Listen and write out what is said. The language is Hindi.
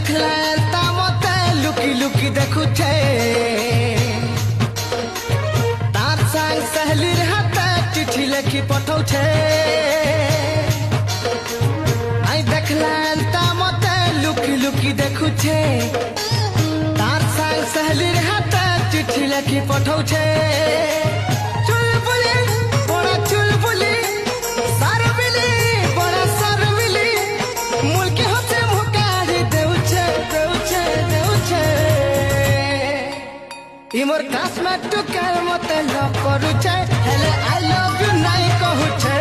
देखले ता मते लुकी लुकी देखुछे तार संग सहेलीर हाथे चिठी लिखि पठौछे आई देखले ता मते लुकी लुकी देखुछे तार संग सहेलीर हाथे चिठी लिखि पठौछे मोर क्लासमेट टू कर मते लव करूछे हेले आई लव यू नाइ कहूछे